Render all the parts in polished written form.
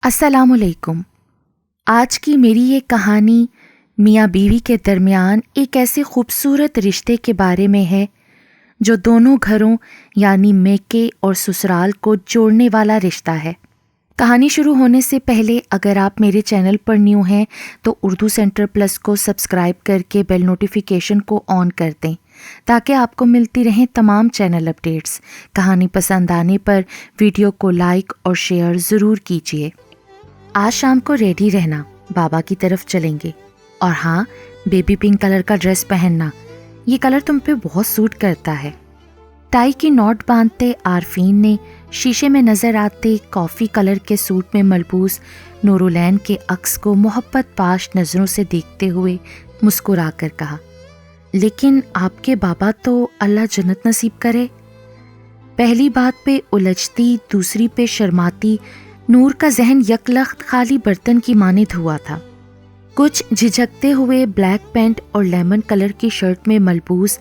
السلام علیکم۔ آج کی میری یہ کہانی میاں بیوی کے درمیان ایک ایسے خوبصورت رشتے کے بارے میں ہے جو دونوں گھروں یعنی میکے اور سسرال کو جوڑنے والا رشتہ ہے۔ کہانی شروع ہونے سے پہلے اگر آپ میرے چینل پر نیو ہیں تو اردو سینٹر پلس کو سبسکرائب کر کے بیل نوٹیفیکیشن کو آن کر دیں تاکہ آپ کو ملتی رہیں تمام چینل اپڈیٹس۔ کہانی پسند آنے پر ویڈیو کو لائک اور شیئر ضرور کیجیے۔ آج شام کو ریڈی رہنا، بابا کی طرف چلیں گے، اور ہاں، بیبی پنک کلر کا ڈریس پہننا، یہ کلر تم پہ بہت سوٹ کرتا ہے۔ ٹائی کی نوٹ باندھتے عارفین نے شیشے میں نظر آتے کافی کلر کے سوٹ میں ملبوس نورالعین کے عکس کو محبت پاش نظروں سے دیکھتے ہوئے مسکرا کر کہا، لیکن آپ کے بابا تو اللہ جنت نصیب کرے۔ پہلی بات پہ الجھتی، دوسری پہ شرماتی نور کا ذہن یکلخت خالی برتن کی مانند ہوا تھا۔ کچھ جھجکتے ہوئے بلیک پینٹ اور لیمن کلر کی شرٹ میں ملبوس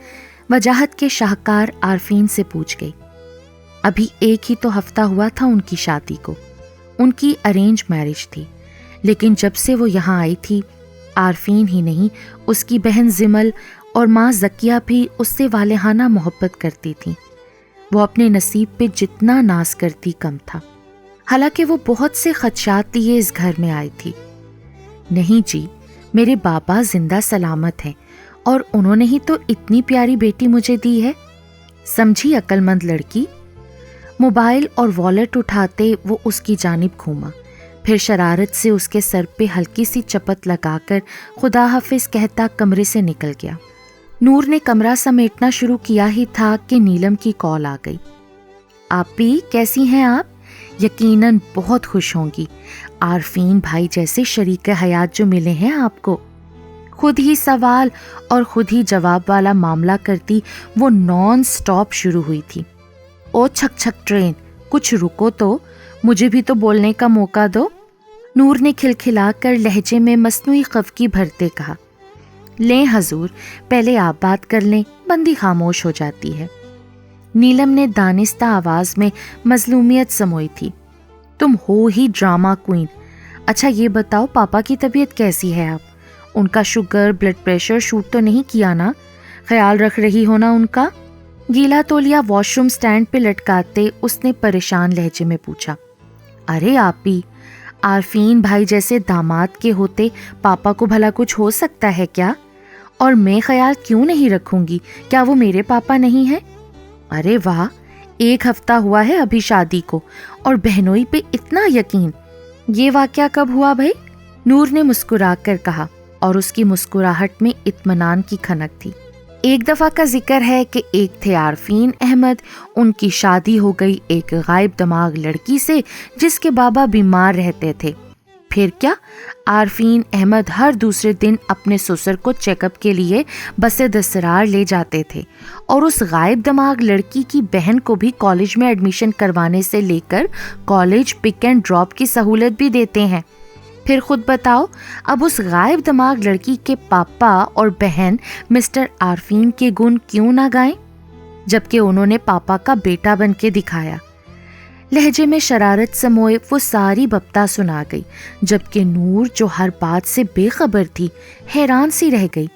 وجاہت کے شاہکار عارفین سے پوچھ گئی۔ ابھی ایک ہی تو ہفتہ ہوا تھا ان کی شادی کو، ان کی ارینج میرج تھی، لیکن جب سے وہ یہاں آئی تھی عارفین ہی نہیں، اس کی بہن زمل اور ماں زکیہ بھی اس سے والہانہ محبت کرتی تھیں۔ وہ اپنے نصیب پہ جتنا ناز کرتی کم تھا، حالانکہ وہ بہت سے خدشات لیے اس گھر میں آئی تھی۔ نہیں جی، میرے بابا زندہ سلامت ہیں، اور انہوں نے ہی تو اتنی پیاری بیٹی مجھے دی ہے، سمجھی عقل مند لڑکی۔ موبائل اور والیٹ اٹھاتے وہ اس کی جانب گھوما، پھر شرارت سے اس کے سر پہ ہلکی سی چپت لگا کر خدا حافظ کہتا کمرے سے نکل گیا۔ نور نے کمرہ سمیٹنا شروع کیا ہی تھا کہ نیلم کی کال آ گئی۔ آپی کیسی ہیں آپ؟ یقیناً بہت خوش ہوں گی، عارفین بھائی جیسے شریک حیات جو ملے ہیں آپ کو۔ خود ہی سوال اور خود ہی جواب والا معاملہ کرتی وہ نان سٹاپ شروع ہوئی تھی۔ او چھک چھک ٹرین، کچھ رکو تو، مجھے بھی تو بولنے کا موقع دو، نور نے کھلکھلا کر لہجے میں مصنوعی خفگی بھرتے کہا۔ لیں حضور، پہلے آپ بات کر لیں، بندی خاموش ہو جاتی ہے۔ نیلم نے دانستہ آواز میں مظلومیت سموئی تھی۔ تم ہو ہی ڈرامہ کوئین۔ اچھا یہ بتاؤ پاپا کی طبیعت کیسی ہے آپ؟ ان کا شوگر بلڈ پریشر شوٹ تو نہیں کیا نا؟ خیال رکھ رہی ہو نا ان کا؟ گیلا تولیا واش روم سٹینڈ پہ لٹکاتے اس نے پریشان لہجے میں پوچھا۔ ارے آپی، عارفین بھائی جیسے داماد کے ہوتے پاپا کو بھلا کچھ ہو سکتا ہے کیا؟ اور میں خیال کیوں نہیں رکھوں گی، کیا وہ میرے پاپا نہیں ہیں؟ ارے واہ، ایک ہفتہ ہوا ہے ابھی شادی کو، اور بہنوئی پہ اتنا یقین، یہ واقعہ کب ہوا بھائی؟ نور نے مسکرا کر کہا، اور اس کی مسکراہٹ میں اطمینان کی کھنک تھی۔ ایک دفعہ کا ذکر ہے کہ ایک تھے عارفین احمد، ان کی شادی ہو گئی ایک غائب دماغ لڑکی سے جس کے بابا بیمار رہتے تھے۔ پھر کیا، عارفین احمد ہر دوسرے دن اپنے سسر کو چیک اپ کے لیے بس دسرار لے جاتے تھے، اور اس غائب دماغ لڑکی کی بہن کو بھی کالج میں ایڈمیشن کروانے سے لے کر کالج پک اینڈ ڈراپ کی سہولت بھی دیتے ہیں۔ پھر خود بتاؤ، اب اس غائب دماغ لڑکی کے پاپا اور بہن مسٹر عارفین کے گن کیوں نہ گائیں، جبکہ انہوں نے پاپا کا بیٹا بن کے دکھایا۔ لہجے میں شرارت سموئے وہ ساری ببتا سنا گئی، جبکہ نور جو ہر بات سے بے خبر تھی حیران سی رہ گئی۔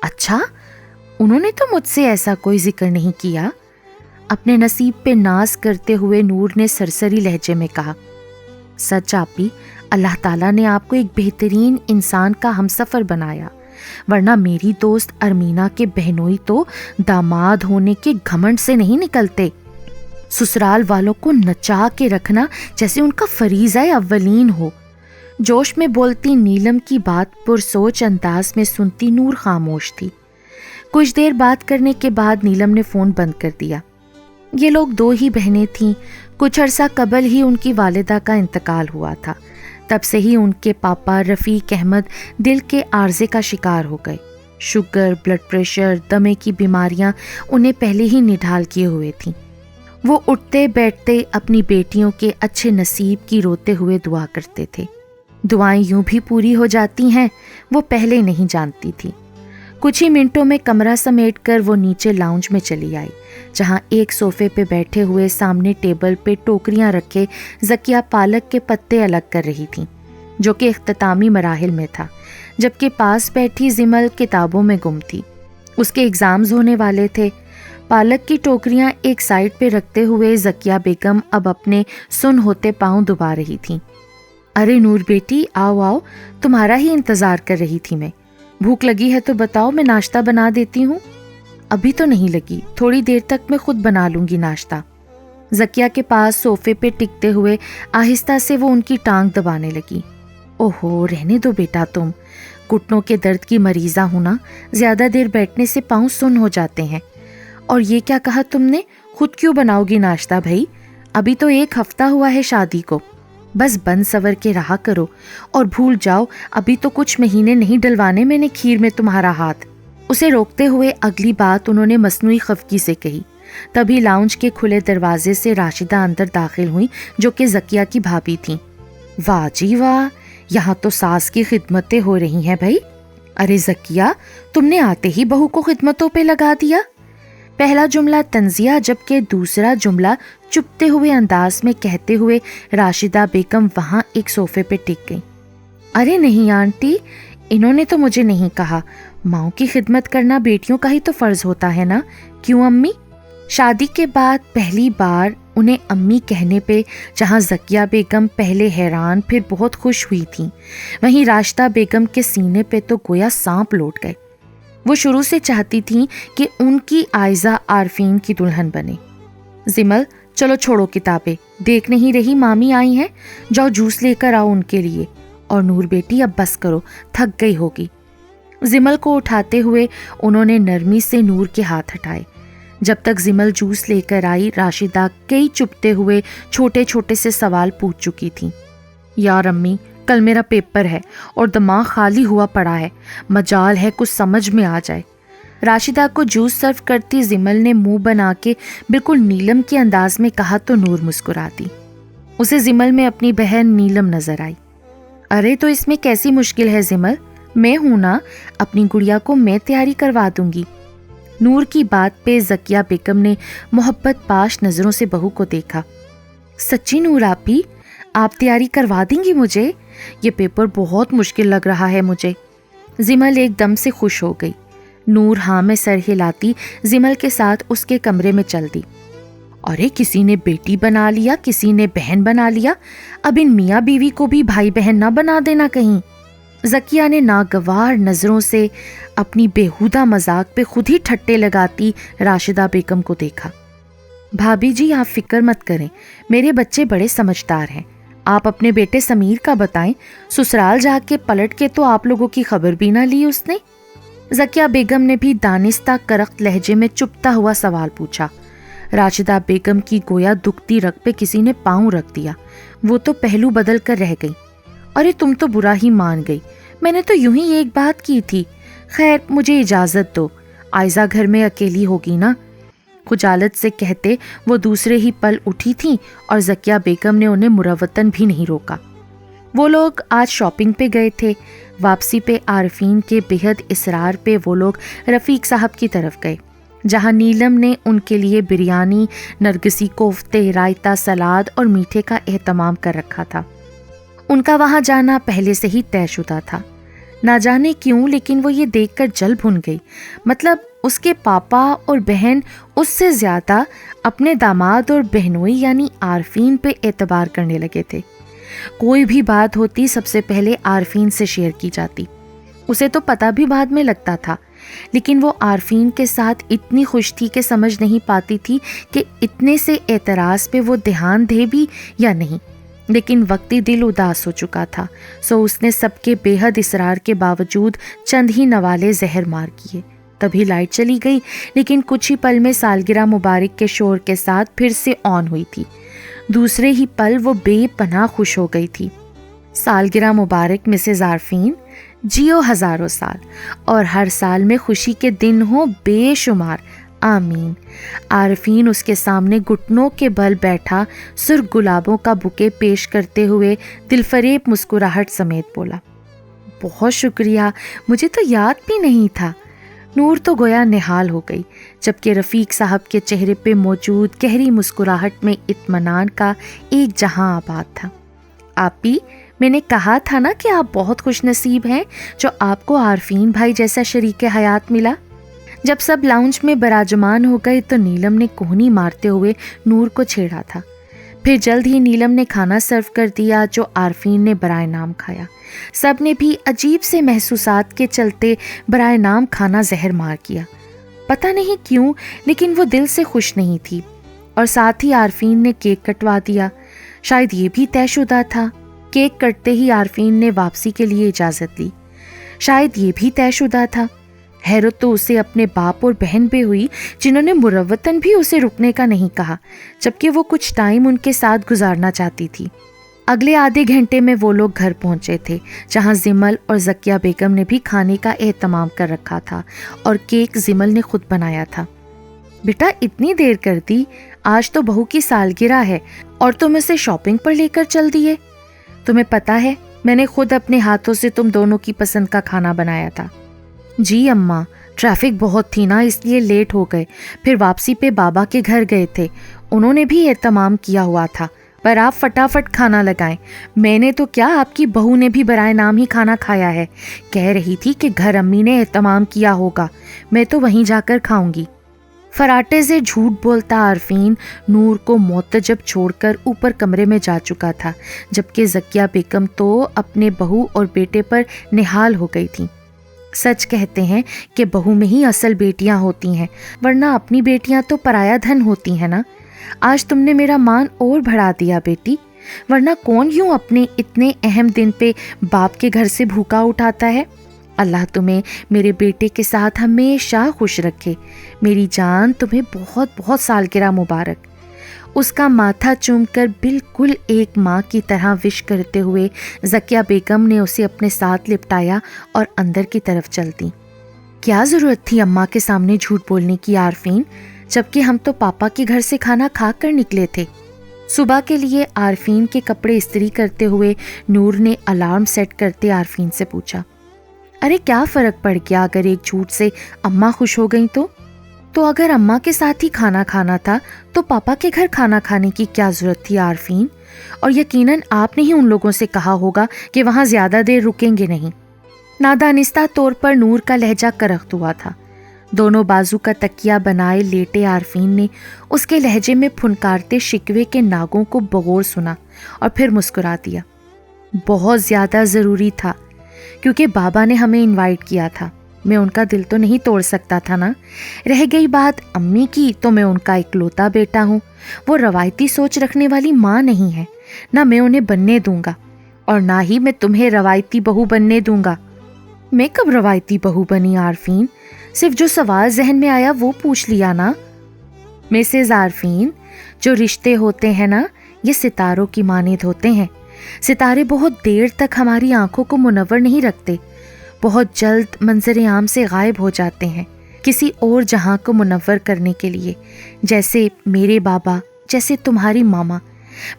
اچھا، انہوں نے تو مجھ سے ایسا کوئی ذکر نہیں کیا، اپنے نصیب پہ ناز کرتے ہوئے نور نے سرسری لہجے میں کہا۔ سچ آپی، اللہ تعالیٰ نے آپ کو ایک بہترین انسان کا ہمسفر بنایا، ورنہ میری دوست ارمینا کے بہنوئی تو داماد ہونے کے گھمنڈ سے نہیں نکلتے، سسرال والوں کو نچا کے رکھنا جیسے ان کا فریضہ اولین ہو۔ جوش میں بولتی نیلم کی بات پرسوچ انداز میں سنتی نور خاموش تھی۔ کچھ دیر بات کرنے کے بعد نیلم نے فون بند کر دیا۔ یہ لوگ دو ہی بہنیں تھیں، کچھ عرصہ قبل ہی ان کی والدہ کا انتقال ہوا تھا، تب سے ہی ان کے پاپا رفیق احمد دل کے عارضے کا شکار ہو گئے۔ شوگر، بلڈ پریشر، دمے کی بیماریاں انہیں پہلے ہی نڈھال کیے ہوئے تھیں۔ وہ اٹھتے بیٹھتے اپنی بیٹیوں کے اچھے نصیب کی روتے ہوئے دعا کرتے تھے۔ دعائیں یوں بھی پوری ہو جاتی ہیں وہ پہلے نہیں جانتی تھی۔ کچھ ہی منٹوں میں کمرہ سمیٹ کر وہ نیچے لاؤنج میں چلی آئی، جہاں ایک صوفے پہ بیٹھے ہوئے سامنے ٹیبل پہ ٹوکریاں رکھے زکیہ پالک کے پتے الگ کر رہی تھی، جو کہ اختتامی مراحل میں تھا، جبکہ پاس بیٹھی زمل کتابوں میں گم تھی۔ اس کے ایگزامز ہونے والے تھے۔ پالک کی ٹوکریاں ایک سائڈ پہ رکھتے ہوئے زکیہ بیگم اب اپنے سن ہوتے پاؤں دبا رہی تھیں۔ ارے نور بیٹی، آؤ آؤ، تمہارا ہی انتظار کر رہی تھی میں۔ بھوک لگی ہے تو بتاؤ، میں ناشتہ بنا دیتی ہوں۔ ابھی تو نہیں لگی، تھوڑی دیر تک میں خود بنا لوں گی ناشتہ۔ زکیہ کے پاس صوفے پہ ٹکتے ہوئے آہستہ سے وہ ان کی ٹانگ دبانے لگی۔ اوہو، رہنے دو بیٹا، تم گھٹنوں کے درد کی مریضہ ہونا، زیادہ دیر بیٹھنے سے پاؤں سن ہو جاتے ہیں۔ اور یہ کیا کہا تم نے؟ خود کیوں بناؤ گی ناشتہ بھائی؟ ابھی تو 1 ہفتہ ہوا ہے شادی کو۔ بس بن سور کے رہا کرو اور بھول جاؤ، ابھی تو کچھ مہینے نہیں ڈلوانے میں نے کھیر میں تمہارا ہاتھ۔ اسے روکتے ہوئے اگلی بات انہوں نے مصنوعی خفگی سے کہی۔ تبھی لاؤنج کے کھلے دروازے سے راشدہ اندر داخل ہوئی، جو کہ زکیہ کی بھابھی تھیں۔ واہ جی واہ، یہاں تو ساس کی خدمتیں ہو رہی ہیں بھائی۔ ارے زکیہ، تم نے آتے ہی بہو کو خدمتوں پہ لگا دیا۔ پہلا جملہ تنزیہ جبکہ دوسرا جملہ چپتے ہوئے انداز میں کہتے ہوئے راشدہ بیگم وہاں ایک صوفے پہ ٹک گئی۔ ارے نہیں آنٹی، انہوں نے تو مجھے نہیں کہا، ماؤں کی خدمت کرنا بیٹیوں کا ہی تو فرض ہوتا ہے نا، کیوں امی؟ شادی کے بعد پہلی بار انہیں امی کہنے پہ جہاں زکیہ بیگم پہلے حیران پھر بہت خوش ہوئی تھیں، وہیں راشدہ بیگم کے سینے پہ تو گویا سانپ لوٹ گئے۔ وہ شروع سے چاہتی تھیں کہ ان کی عائزہ عارفین کی دلہن بنے۔ زمل، چلو چھوڑو کتابیں، دیکھ نہیں رہی مامی آئی ہیں، جاؤ جوس لے کر آؤ ان کے لیے۔ اور نور بیٹی اب بس کرو، تھک گئی ہوگی۔ زمل کو اٹھاتے ہوئے انہوں نے نرمی سے نور کے ہاتھ ہٹائے۔ جب تک زمل جوس لے کر آئی، راشدہ کئی چپتے ہوئے چھوٹے چھوٹے سے سوال پوچھ چکی تھیں۔ یار امی، کل میرا پیپر ہے اور دماغ خالی ہوا پڑا ہے، مجال ہے کچھ سمجھ میں آ جائے۔ راشدہ کو جوس سرو کرتی زمل نے منہ بنا کے بالکل نیلم کے انداز میں کہا تو نور مسکرا دی۔ اسے زمل میں اپنی بہن نیلم نظر آئی۔ ارے تو اس میں کیسی مشکل ہے زمل، میں ہوں نا، اپنی گڑیا کو میں تیاری کروا دوں گی۔ نور کی بات پہ زکیہ بیگم نے محبت پاش نظروں سے بہو کو دیکھا۔ سچی نور آپی، آپ تیاری کروا دیں گی مجھے؟ یہ پیپر بہت مشکل لگ رہا ہے مجھے۔ زمل ایک دم سے خوش ہو گئی۔ نور ہاں میں سر ہلاتی زمل کے ساتھ اس کے کمرے میں چل دی۔ ارے کسی نے بیٹی بنا لیا، کسی نے بہن بنا لیا، اب ان میاں بیوی کو بھی بھائی بہن نہ بنا دینا کہیں۔ زکیہ نے ناگوار نظروں سے اپنی بےہودہ مذاق پہ خود ہی ٹھٹے لگاتی راشدہ بیگم کو دیکھا۔ بھابھی جی آپ فکر مت کریں، میرے بچے بڑے سمجھدار ہیں، آپ اپنے بیٹے سمیر کا بتائیں، سسرال جا کے پلٹ کے تو آپ لوگوں کی خبر بھی نہ لی اس نے۔ زکیہ بیگم نے بھی دانستہ کرخت لہجے میں چپتا ہوا سوال پوچھا۔ راشدہ بیگم کی گویا دکھتی رگ پہ کسی نے پاؤں رکھ دیا، وہ تو پہلو بدل کر رہ گئی۔ ارے تم تو برا ہی مان گئی، میں نے تو یوں ہی ایک بات کی تھی۔ خیر مجھے اجازت دو، عائزہ گھر میں اکیلی ہوگی نا؟ خجالت سے کہتے وہ دوسرے ہی پل اٹھی تھیں اور زکیہ بیگم نے انہیں مروتاً بھی نہیں روکا۔ وہ لوگ آج شاپنگ پہ گئے تھے۔ واپسی پہ عارفین کے بےحد اصرار پہ وہ لوگ رفیق صاحب کی طرف گئے، جہاں نیلم نے ان کے لیے بریانی، نرگسی کوفتے، رائتا، سلاد اور میٹھے کا اہتمام کر رکھا تھا۔ ان کا وہاں جانا پہلے سے ہی طے شدہ تھا۔ نہ جانے کیوں لیکن وہ یہ دیکھ کر جل بھن گئی، مطلب اس کے پاپا اور بہن اس سے زیادہ اپنے داماد اور بہنوئی یعنی عارفین پہ اعتبار کرنے لگے تھے۔ کوئی بھی بات ہوتی سب سے پہلے عارفین سے شیئر کی جاتی۔ اسے تو پتہ بھی بعد میں لگتا تھا، لیکن وہ عارفین کے ساتھ اتنی خوش تھی کہ سمجھ نہیں پاتی تھی کہ اتنے سے اعتراض پہ وہ دھیان دے بھی یا نہیں۔ لیکن وقتی دل اداس ہو چکا تھا، سو اس نے سب کے بے حد اصرار کے باوجود چند ہی نوالے زہر مار کیے۔ تبھی لائٹ چلی گئی، لیکن کچھ ہی پل میں سالگرہ مبارک کے شور کے ساتھ پھر سے آن ہوئی تھی۔ دوسرے ہی پل وہ بے پناہ خوش ہو گئی تھی۔ سالگرہ مبارک مسز عارفین، جیو ہزاروں سال، اور ہر سال میں خوشی کے دن ہوں بے شمار، آمین۔ عارفین اس کے سامنے گھٹنوں کے بل بیٹھا سرخ گلابوں کا بکے پیش کرتے ہوئے دلفریب مسکراہٹ سمیت بولا، بہت شکریہ، مجھے تو یاد بھی نہیں تھا۔ نور تو گویا نہال ہو گئی، جبکہ رفیق صاحب کے چہرے پہ موجود گہری مسکراہٹ میں اطمینان کا ایک جہاں آباد تھا۔ آپی، میں نے کہا تھا نا کہ آپ بہت خوش نصیب ہیں جو آپ کو عارفین بھائی جیسا شریک حیات ملا۔ جب سب لاؤنج میں براجمان ہو گئے تو نیلم نے کوہنی مارتے ہوئے نور کو چھیڑا تھا۔ پھر جلد ہی نیلم نے کھانا سرو کر دیا جو عارفین نے برائے نام کھایا۔ سب نے بھی عجیب سے محسوسات کے چلتے برائے نام کھانا زہر مار کیا۔ پتہ نہیں کیوں لیکن وہ دل سے خوش نہیں تھی، اور ساتھ ہی عارفین نے کیک کٹوا دیا۔ شاید یہ بھی طے شدہ تھا۔ کیک کٹتے ہی عارفین نے واپسی کے لیے اجازت لی۔ شاید یہ بھی طے شدہ تھا۔ حیرت تو اسے اپنے باپ اور بہن پہ ہوئی جنہوں نے مروتاً بھی اسے رکنے کا نہیں کہا، جبکہ وہ کچھ ٹائم ان کے ساتھ گزارنا چاہتی تھی۔ اگلے آدھے گھنٹے میں وہ لوگ گھر پہنچے تھے، جہاں زمل اور زکیہ بیگم نے بھی کھانے کا اہتمام کر رکھا تھا، اور کیک زمل نے خود بنایا تھا۔ بیٹا اتنی دیر کر دی، آج تو بہو کی سالگرہ ہے اور تم اسے شاپنگ پر لے کر چل دیے۔ تمہیں پتہ ہے میں نے خود اپنے ہاتھوں سے تم دونوں کی پسند کا کھانا بنایا تھا۔ جی اماں، ٹریفک بہت تھی نا اس لیے لیٹ ہو گئے، پھر واپسی پہ بابا کے گھر گئے تھے، انہوں نے بھی اہتمام کیا ہوا تھا، پر آپ فٹافٹ کھانا لگائیں۔ میں نے تو کیا، آپ کی بہو نے بھی برائے نام ہی کھانا کھایا ہے، کہہ رہی تھی کہ گھر امی نے اہتمام کیا ہوگا، میں تو وہیں جا کر کھاؤں گی۔ فراٹے سے جھوٹ بولتا عارفین نور کو معتجب چھوڑ کر اوپر کمرے میں جا چکا تھا، جبکہ زکیہ بیگم تو اپنے بہو اور بیٹے پر نہال ہو گئی تھی۔ سچ کہتے ہیں کہ بہو میں ہی اصل بیٹیاں ہوتی ہیں، ورنہ اپنی بیٹیاں تو پرایا دھن ہوتی ہیں نا۔ آج تم نے میرا مان اور بڑھا دیا بیٹی، ورنہ کون یوں اپنے اتنے اہم دن پہ باپ کے گھر سے بھوکا اٹھاتا ہے۔ اللہ تمہیں میرے بیٹے کے ساتھ ہمیشہ خوش رکھے، میری جان تمہیں بہت بہت سالگرہ مبارک۔ اس کا ماتھا چوم کر بالکل ایک ماں کی طرح وش کرتے ہوئے زکیہ بیگم نے اسے اپنے ساتھ لپٹایا اور اندر کی طرف چل دی۔ کیا ضرورت تھی اماں کے سامنے جھوٹ بولنے کی عارفین، جبکہ ہم تو پاپا کے گھر سے کھانا کھا کر نکلے تھے۔ صبح کے لیے عارفین کے کپڑے استری کرتے ہوئے نور نے الارم سیٹ کرتے عارفین سے پوچھا، ارے کیا فرق پڑ گیا اگر ایک جھوٹ سے اماں خوش ہو گئیں تو اگر اماں کے ساتھ ہی کھانا کھانا تھا تو پاپا کے گھر کھانا کھانے کی کیا ضرورت تھی عارفین؟ اور یقیناً آپ نے ہی ان لوگوں سے کہا ہوگا کہ وہاں زیادہ دیر رکیں گے نہیں۔ نادانستہ طور پر نور کا لہجہ کرخت ہوا تھا۔ دونوں بازو کا تکیہ بنائے لیٹے عارفین نے اس کے لہجے میں پھنکارتے شکوے کے ناگوں کو بغور سنا اور پھر مسکرا دیا۔ بہت زیادہ ضروری تھا، کیونکہ بابا نے ہمیں انوائٹ کیا تھا، میں ان کا دل تو نہیں توڑ سکتا تھا نا۔ رہ گئی بات امی کی، تو میں ان کا اکلوتا بیٹا ہوں، وہ روایتی سوچ رکھنے والی ماں نہیں ہے، نہ میں انہیں بننے دوں گا، اور نہ ہی میں تمہیں روایتی بہو بننے دوں گا۔ میں کب روایتی بہو بنی عارفین؟ صرف جو سوال ذہن میں آیا وہ پوچھ لیا نا۔ مسز عارفین، جو رشتے ہوتے ہیں نا یہ ستاروں کی مانند ہوتے ہیں۔ ستارے بہت دیر تک ہماری آنکھوں کو منور نہیں رکھتے، بہت جلد منظر عام سے غائب ہو جاتے ہیں کسی اور جہاں کو منور کرنے کے لیے، جیسے میرے بابا، جیسے تمہاری ماما۔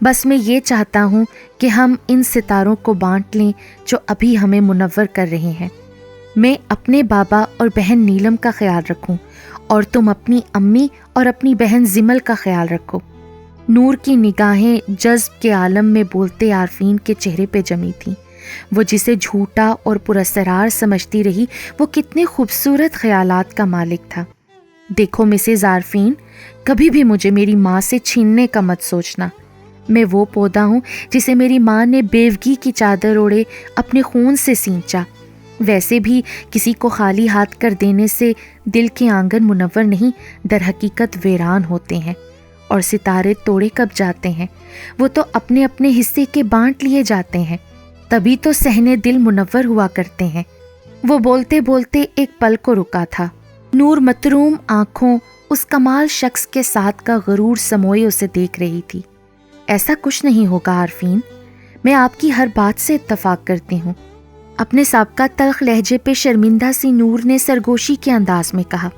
بس میں یہ چاہتا ہوں کہ ہم ان ستاروں کو بانٹ لیں جو ابھی ہمیں منور کر رہے ہیں۔ میں اپنے بابا اور بہن نیلم کا خیال رکھوں، اور تم اپنی امی اور اپنی بہن زمل کا خیال رکھو۔ نور کی نگاہیں جذب کے عالم میں بولتے عارفین کے چہرے پہ جمی تھیں۔ وہ جسے جھوٹا اور پراسرار سمجھتی رہی وہ کتنے خوبصورت خیالات کا مالک تھا۔ دیکھو مسز عارفین، کبھی بھی مجھے میری ماں سے چھیننے کا مت سوچنا۔ میں وہ پودا ہوں جسے میری ماں نے بیوگی کی چادر اوڑھے اپنے خون سے سینچا۔ ویسے بھی کسی کو خالی ہاتھ کر دینے سے دل کے آنگن منور نہیں، در حقیقت ویران ہوتے ہیں، اور ستارے توڑے کب جاتے ہیں، وہ تو اپنے اپنے حصے کے بانٹ لیے جاتے ہیں، تبھی تو صحنے دل منور ہوا کرتے ہیں۔ وہ بولتے بولتے ایک پل کو رکا تھا۔ نور متروم آنکھوں اس کمال شخص کے ساتھ کا غرور سموئے اسے دیکھ رہی تھی۔ ایسا کچھ نہیں ہوگا عارفین، میں آپ کی ہر بات سے اتفاق کرتی ہوں۔ اپنے سابقہ تلخ لہجے پہ شرمندہ سی نور نے سرگوشی کے انداز میں کہا،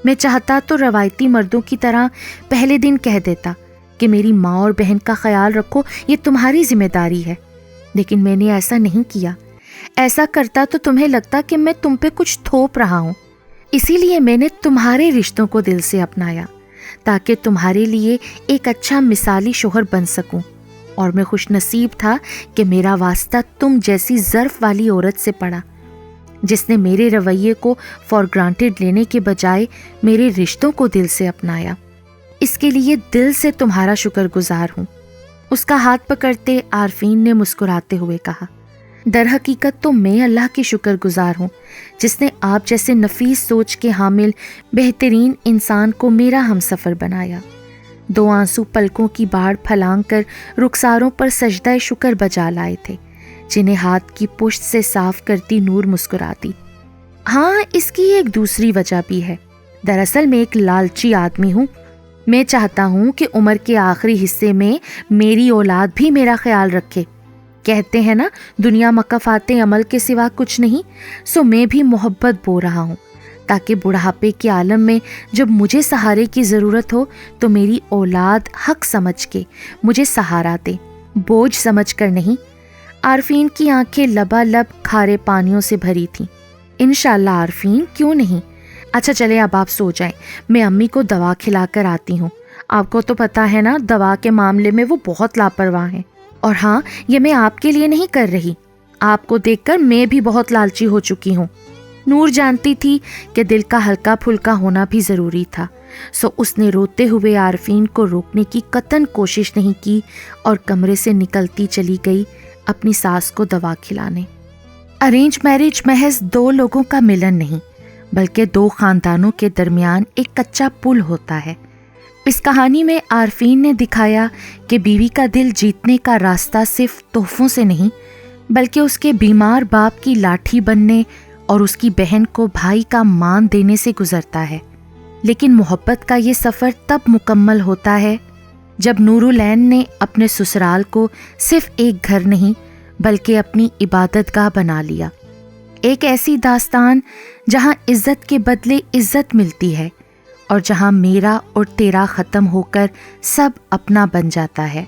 میں چاہتا تو روایتی مردوں کی طرح پہلے دن کہہ دیتا کہ میری ماں اور بہن کا خیال رکھو، یہ تمہاری ذمہ داری ہے، لیکن میں نے ایسا نہیں کیا۔ ایسا کرتا تو تمہیں لگتا کہ میں تم پہ کچھ تھوپ رہا ہوں۔ اسی لیے میں نے تمہارے رشتوں کو دل سے اپنایا تاکہ تمہارے لیے ایک اچھا مثالی شوہر بن سکوں، اور میں خوش نصیب تھا کہ میرا واسطہ تم جیسی ظرف والی عورت سے پڑا جس نے میرے رویے کو فار گرانٹیڈ لینے کے بجائے میرے رشتوں کو دل سے اپنایا۔ اس کے لیے دل سے تمہارا شکر گزار ہوں۔ اس کا ہاتھ پکڑتے عارفین نے مسکراتے ہوئے کہا، در حقیقت تو میں اللہ کی شکر گزار ہوں جس نے آپ جیسے نفیس سوچ کے حامل بہترین انسان کو میرا ہم سفر بنایا۔ دو آنسو پلکوں کی باڑ پھلانگ کر رخساروں پر سجدہ شکر بجا لائے تھے، جنہیں ہاتھ کی پشت سے صاف کرتی نور مسکراتی۔ ہاں، اس کی ایک دوسری وجہ بھی ہے۔ دراصل میں ایک لالچی آدمی ہوں۔ میں چاہتا ہوں کہ عمر کے آخری حصے میں میری اولاد بھی میرا خیال رکھے۔ کہتے ہیں نا، دنیا مکافات عمل کے سوا کچھ نہیں، سو میں بھی محبت بو رہا ہوں تاکہ بڑھاپے کے عالم میں جب مجھے سہارے کی ضرورت ہو تو میری اولاد حق سمجھ کے مجھے سہارا دے، بوجھ سمجھ کر نہیں۔ عارفین کی آنکھیں لبالب کھارے پانیوں سے بھری تھیں۔ انشاءاللہ عارفین، کیوں نہیں؟ اچھا چلے اب آپ سو جائیں، میں امی کو دوا کھلا کر آتی ہوں۔ آپ کو تو پتہ ہے نا، دوا کے معاملے میں وہ بہت لاپرواہ ہیں۔ اور ہاں، یہ میں آپ کے لیے نہیں کر رہی، آپ کو دیکھ کر میں بھی بہت لالچی ہو چکی ہوں۔ نور جانتی تھی کہ دل کا ہلکا پھلکا ہونا بھی ضروری تھا، سو اس نے روتے ہوئے عارفین کو روکنے کی قطعاً کوشش نہیں کی اور کمرے سے نکلتی چلی گئی اپنی ساس کو دوا کھلانے۔ ارینج میرج محض دو لوگوں کا ملن نہیں بلکہ دو خاندانوں کے درمیان ایک کچا پل ہوتا ہے۔ اس کہانی میں عارفین نے دکھایا کہ بیوی کا دل جیتنے کا راستہ صرف تحفوں سے نہیں بلکہ اس کے بیمار باپ کی لاٹھی بننے اور اس کی بہن کو بھائی کا مان دینے سے گزرتا ہے۔ لیکن محبت کا یہ سفر تب مکمل ہوتا ہے جب نورالعین نے اپنے سسرال کو صرف ایک گھر نہیں بلکہ اپنی عبادت گاہ بنا لیا، ایک ایسی داستان جہاں عزت کے بدلے عزت ملتی ہے اور جہاں میرا اور تیرا ختم ہو کر سب اپنا بن جاتا ہے۔